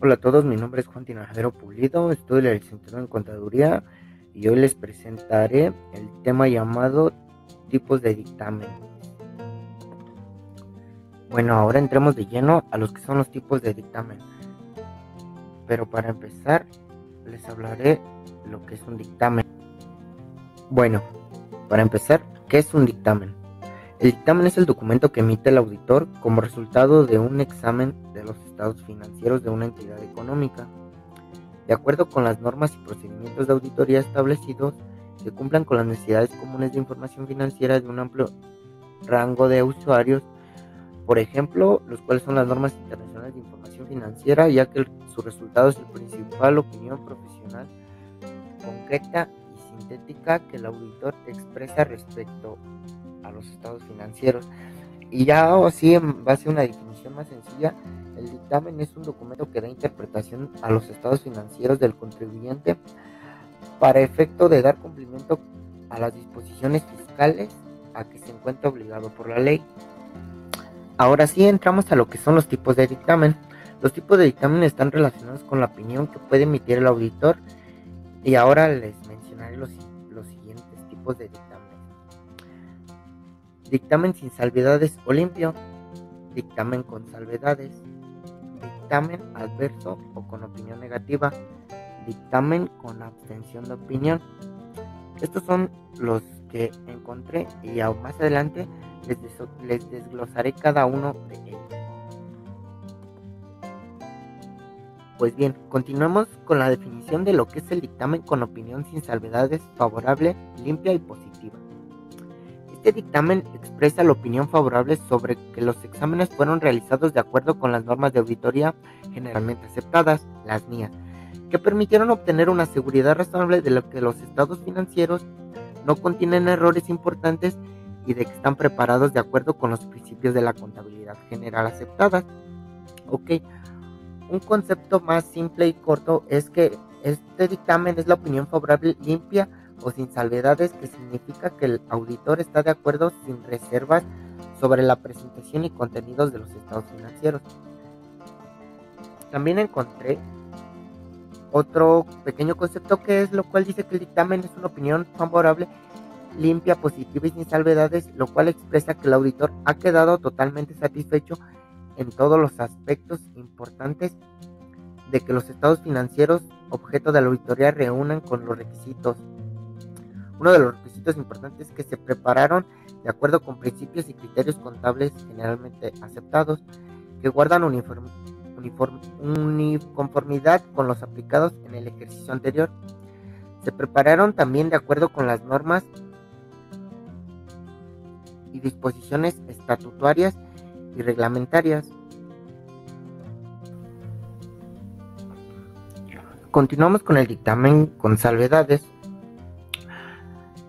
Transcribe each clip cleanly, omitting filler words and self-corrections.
Hola a todos, mi nombre es Juan Tinajero Pulido, estudio la licenciatura en Contaduría y hoy les presentaré el tema llamado tipos de dictamen. Bueno, ahora entremos de lleno a los que son los tipos de dictamen. Pero para empezar, les hablaré de lo que es un dictamen. Bueno, para empezar, ¿qué es un dictamen? El dictamen es el documento que emite el auditor como resultado de un examen de los estados financieros de una entidad económica. De acuerdo con las normas y procedimientos de auditoría establecidos, que cumplan con las necesidades comunes de información financiera de un amplio rango de usuarios, por ejemplo, los cuales son las normas internacionales de información financiera, ya que su resultado es la principal opinión profesional, concreta y sintética que el auditor expresa respecto a los estados financieros. Y ya así, en base a una definición más sencilla, el dictamen es un documento que da interpretación a los estados financieros del contribuyente para efecto de dar cumplimiento a las disposiciones fiscales a que se encuentra obligado por la ley. Ahora sí entramos a lo que son los tipos de dictamen. Los tipos de dictamen están relacionados con la opinión que puede emitir el auditor y ahora les mencionaré los siguientes tipos de dictamen. Dictamen sin salvedades o limpio, dictamen con salvedades, dictamen adverso o con opinión negativa, dictamen con abstención de opinión. Estos son los que encontré y aún más adelante les desglosaré cada uno de ellos. Pues bien, continuemos con la definición de lo que es el dictamen con opinión sin salvedades, favorable, limpia y positiva. Este dictamen expresa la opinión favorable sobre que los exámenes fueron realizados de acuerdo con las normas de auditoría generalmente aceptadas, las NIA, que permitieron obtener una seguridad razonable de lo que los estados financieros no contienen errores importantes y de que están preparados de acuerdo con los principios de la contabilidad general aceptadas. Ok, un concepto más simple y corto es que este dictamen es la opinión favorable limpia o sin salvedades, que significa que el auditor está de acuerdo sin reservas sobre la presentación y contenidos de los estados financieros. También encontré otro pequeño concepto que es lo cual dice que el dictamen es una opinión favorable, limpia, positiva y sin salvedades, lo cual expresa que el auditor ha quedado totalmente satisfecho en todos los aspectos importantes de que los estados financieros objeto de la auditoría reúnan con los requisitos. Uno de los requisitos importantes es que se prepararon de acuerdo con principios y criterios contables generalmente aceptados, que guardan uniformidad con los aplicados en el ejercicio anterior. Se prepararon también de acuerdo con las normas y disposiciones estatutarias y reglamentarias. Continuamos con el dictamen con salvedades.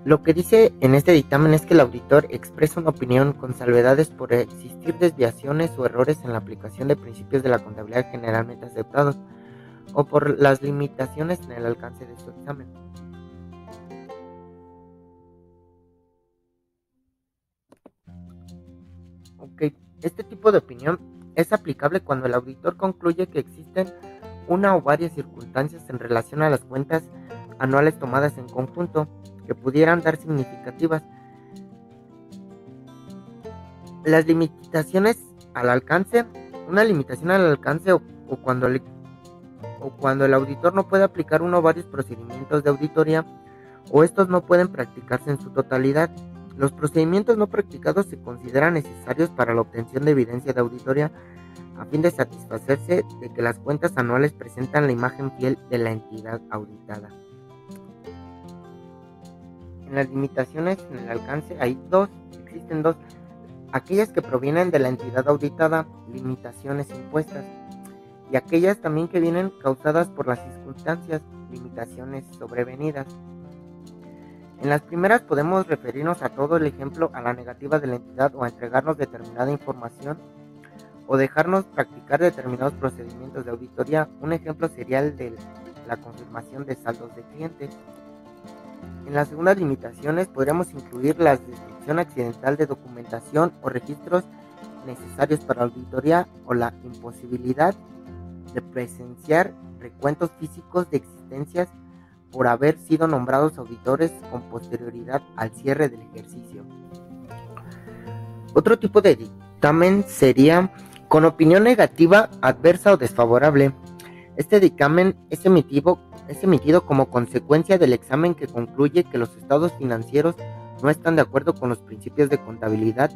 Lo que dice en este dictamen es que el auditor expresa una opinión con salvedades por existir desviaciones o errores en la aplicación de principios de la contabilidad generalmente aceptados o por las limitaciones en el alcance de su examen. Ok, este tipo de opinión es aplicable cuando el auditor concluye que existen una o varias circunstancias en relación a las cuentas anuales tomadas en conjunto que pudieran dar significativas. Las limitaciones al alcance, una limitación al alcance o cuando el auditor no puede aplicar uno o varios procedimientos de auditoría o estos no pueden practicarse en su totalidad. Los procedimientos no practicados se consideran necesarios para la obtención de evidencia de auditoría a fin de satisfacerse de que las cuentas anuales presentan la imagen fiel de la entidad auditada. En las limitaciones en el alcance existen dos. Aquellas que provienen de la entidad auditada, limitaciones impuestas, y aquellas también que vienen causadas por las circunstancias, limitaciones sobrevenidas. En las primeras podemos referirnos a todo el ejemplo a la negativa de la entidad o a entregarnos determinada información o dejarnos practicar determinados procedimientos de auditoría. Un ejemplo sería el de la confirmación de saldos de clientes. En las segundas limitaciones podríamos incluir la destrucción accidental de documentación o registros necesarios para auditoría o la imposibilidad de presenciar recuentos físicos de existencias por haber sido nombrados auditores con posterioridad al cierre del ejercicio. Otro tipo de dictamen sería con opinión negativa, adversa o desfavorable. Este dictamen es emitido como consecuencia del examen que concluye que los estados financieros no están de acuerdo con los principios de contabilidad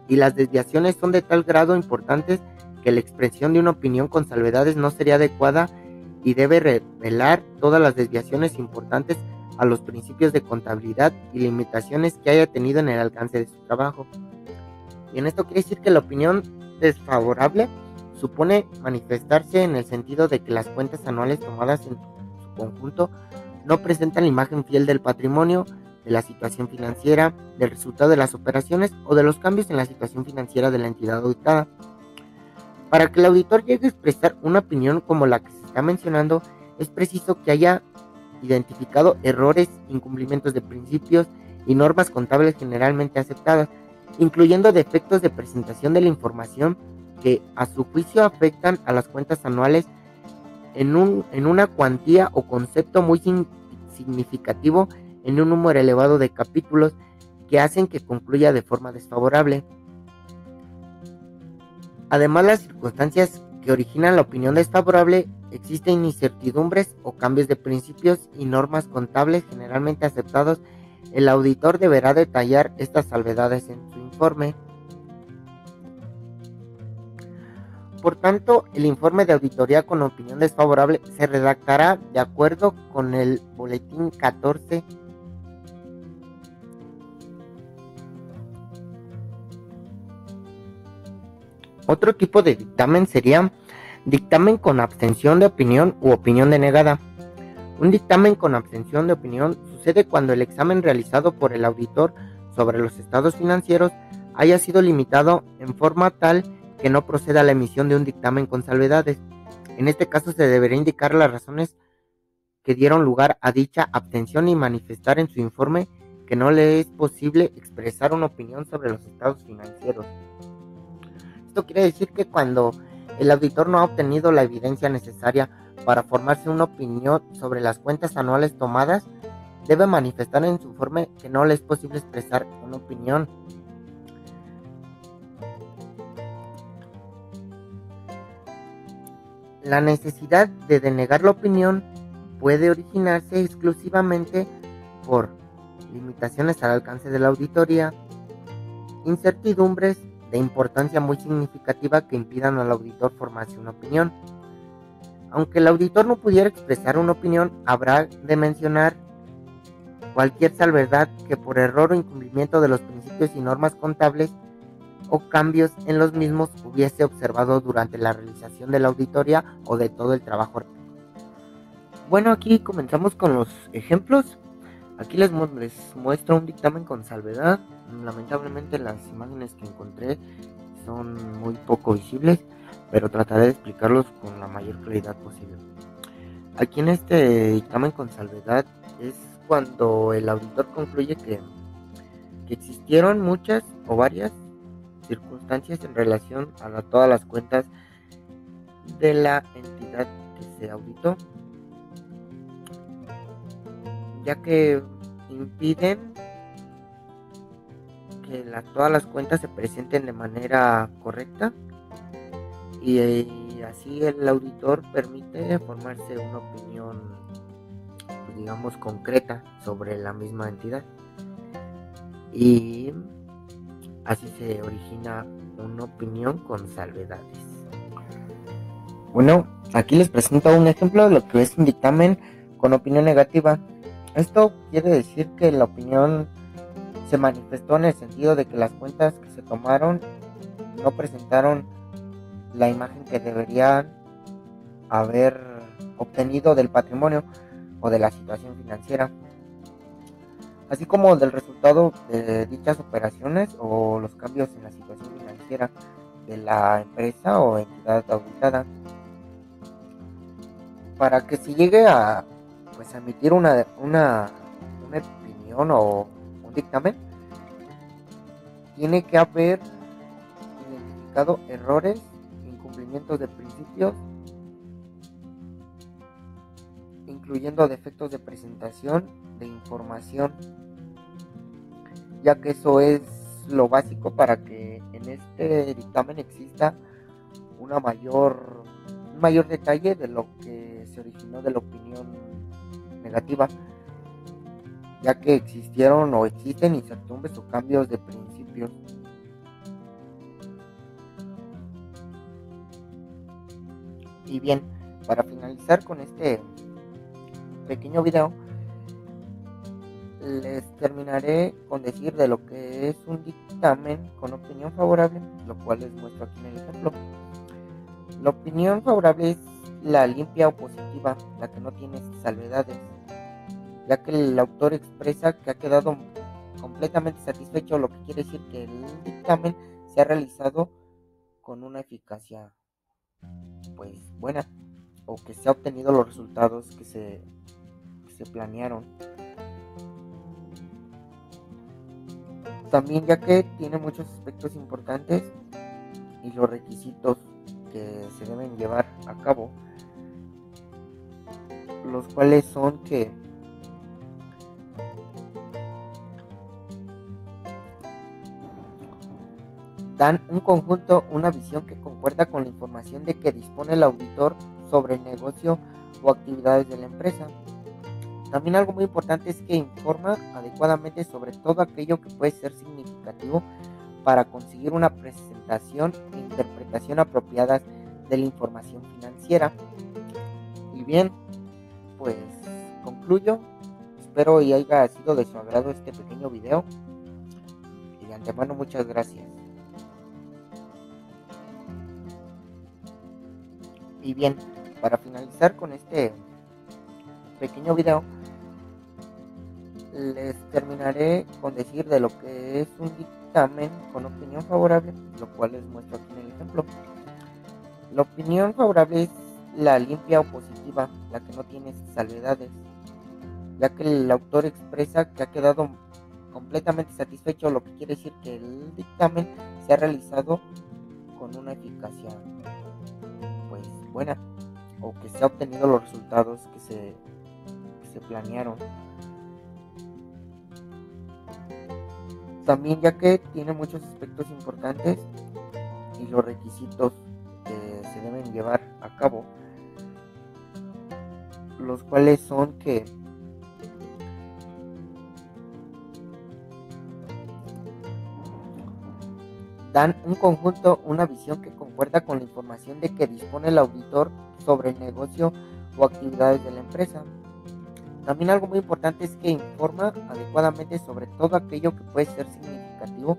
y las desviaciones son de tal grado importantes que la expresión de una opinión con salvedades no sería adecuada y debe revelar todas las desviaciones importantes a los principios de contabilidad y limitaciones que haya tenido en el alcance de su trabajo. Y en esto quiere decir que la opinión desfavorable supone manifestarse en el sentido de que las cuentas anuales tomadas en su conjunto no presentan la imagen fiel del patrimonio, de la situación financiera, del resultado de las operaciones o de los cambios en la situación financiera de la entidad auditada. Para que el auditor llegue a expresar una opinión como la que se está mencionando, es preciso que haya identificado errores, incumplimientos de principios y normas contables generalmente aceptadas, incluyendo defectos de presentación de la información que a su juicio afectan a las cuentas anuales en una cuantía o concepto muy significativo en un número elevado de capítulos que hacen que concluya de forma desfavorable. Además, las circunstancias que originan la opinión desfavorable existen incertidumbres o cambios de principios y normas contables generalmente aceptados. El auditor deberá detallar estas salvedades en su informe. Por tanto, el informe de auditoría con opinión desfavorable se redactará de acuerdo con el boletín 14. Otro tipo de dictamen sería dictamen con abstención de opinión u opinión denegada. Un dictamen con abstención de opinión sucede cuando el examen realizado por el auditor sobre los estados financieros haya sido limitado en forma tal que no proceda a la emisión de un dictamen con salvedades. En este caso se deberá indicar las razones que dieron lugar a dicha abstención y manifestar en su informe que no le es posible expresar una opinión sobre los estados financieros. Esto quiere decir que cuando el auditor no ha obtenido la evidencia necesaria para formarse una opinión sobre las cuentas anuales tomadas, debe manifestar en su informe que no le es posible expresar una opinión. La necesidad de denegar la opinión puede originarse exclusivamente por limitaciones al alcance de la auditoría, incertidumbres de importancia muy significativa que impidan al auditor formarse una opinión. Aunque el auditor no pudiera expresar una opinión, habrá de mencionar cualquier salvedad que por error o incumplimiento de los principios y normas contables o cambios en los mismos hubiese observado durante la realización de la auditoría o de todo el trabajo. Bueno, aquí comenzamos con los ejemplos. Aquí les muestro un dictamen con salvedad. Lamentablemente las imágenes que encontré son muy poco visibles, pero trataré de explicarlos con la mayor claridad posible. Aquí en este dictamen con salvedad es cuando el auditor concluye que existieron muchas o varias circunstancias en relación a todas las cuentas de la entidad que se auditó, ya que impiden que todas las cuentas se presenten de manera correcta y así el auditor permite formarse una opinión, pues, digamos, concreta sobre la misma entidad, y así se origina una opinión con salvedades. Bueno, aquí les presento un ejemplo de lo que es un dictamen con opinión negativa. Esto quiere decir que la opinión se manifestó en el sentido de que las cuentas que se tomaron no presentaron la imagen que deberían haber obtenido del patrimonio o de la situación financiera, así como del resultado de dichas operaciones o los cambios en la situación financiera de la empresa o entidad auditada. Para que se llegue a emitir una opinión o un dictamen, tiene que haber identificado errores, incumplimientos de principios incluyendo defectos de presentación de información, ya que eso es lo básico para que en este dictamen exista un mayor detalle de lo que se originó de la opinión negativa, ya que existieron o existen incertidumbres o cambios de principios. Y bien, para finalizar con este pequeño video, les terminaré con decir de lo que es un dictamen con opinión favorable, lo cual les muestro aquí en el ejemplo. La opinión favorable es la limpia o positiva, la que no tiene salvedades, ya que el autor expresa que ha quedado completamente satisfecho, lo que quiere decir que el dictamen se ha realizado con una eficacia pues buena, o que se ha obtenido los resultados que se planearon. También, ya que tiene muchos aspectos importantes y los requisitos que se deben llevar a cabo, los cuales son que dan un conjunto, una visión que concuerda con la información de que dispone el auditor sobre el negocio o actividades de la empresa. También algo muy importante es que informa adecuadamente sobre todo aquello que puede ser significativo para conseguir una presentación e interpretación apropiadas de la información financiera. Y bien, pues concluyo. Espero y haya sido de su agrado este pequeño video. Y de antemano, muchas gracias. Y bien, para finalizar con este pequeño video, les terminaré con decir de lo que es un dictamen con opinión favorable, lo cual les muestro aquí en el ejemplo. La opinión favorable es la limpia o positiva, la que no tiene salvedades, ya que el autor expresa que ha quedado completamente satisfecho, lo que quiere decir que el dictamen se ha realizado con una eficacia pues buena, o que se ha obtenido los resultados que se planearon. También, ya que tiene muchos aspectos importantes y los requisitos que se deben llevar a cabo, los cuales son que dan un conjunto, una visión que concuerda con la información de que dispone el auditor sobre el negocio o actividades de la empresa. También algo muy importante es que informa adecuadamente sobre todo aquello que puede ser significativo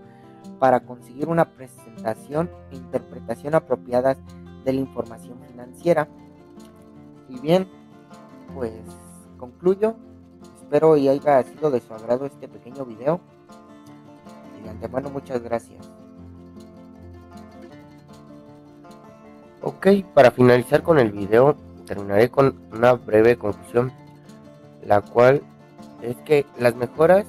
para conseguir una presentación e interpretación apropiadas de la información financiera. Y bien, pues concluyo. Espero y haya sido de su agrado este pequeño video. Y de antemano, muchas gracias. Ok, para finalizar con el video, terminaré con una breve conclusión, la cual es que las mejoras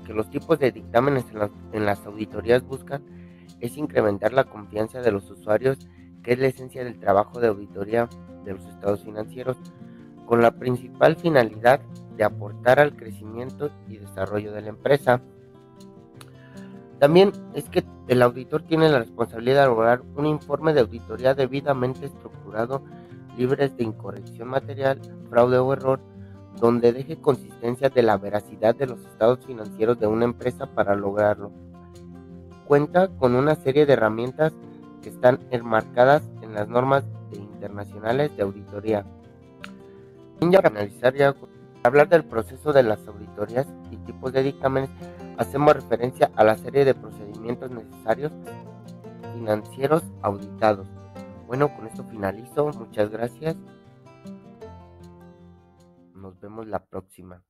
que los tipos de dictámenes en las auditorías buscan es incrementar la confianza de los usuarios, que es la esencia del trabajo de auditoría de los estados financieros, con la principal finalidad de aportar al crecimiento y desarrollo de la empresa. También es que el auditor tiene la responsabilidad de elaborar un informe de auditoría debidamente estructurado, libres de incorrección material, fraude o error, donde deje consistencia de la veracidad de los estados financieros de una empresa. Para lograrlo, cuenta con una serie de herramientas que están enmarcadas en las normas internacionales de auditoría. Para finalizar, hablar del proceso de las auditorías y tipos de dictámenes, hacemos referencia a la serie de procedimientos necesarios financieros auditados. Bueno, con esto finalizo. Muchas gracias. Nos vemos la próxima.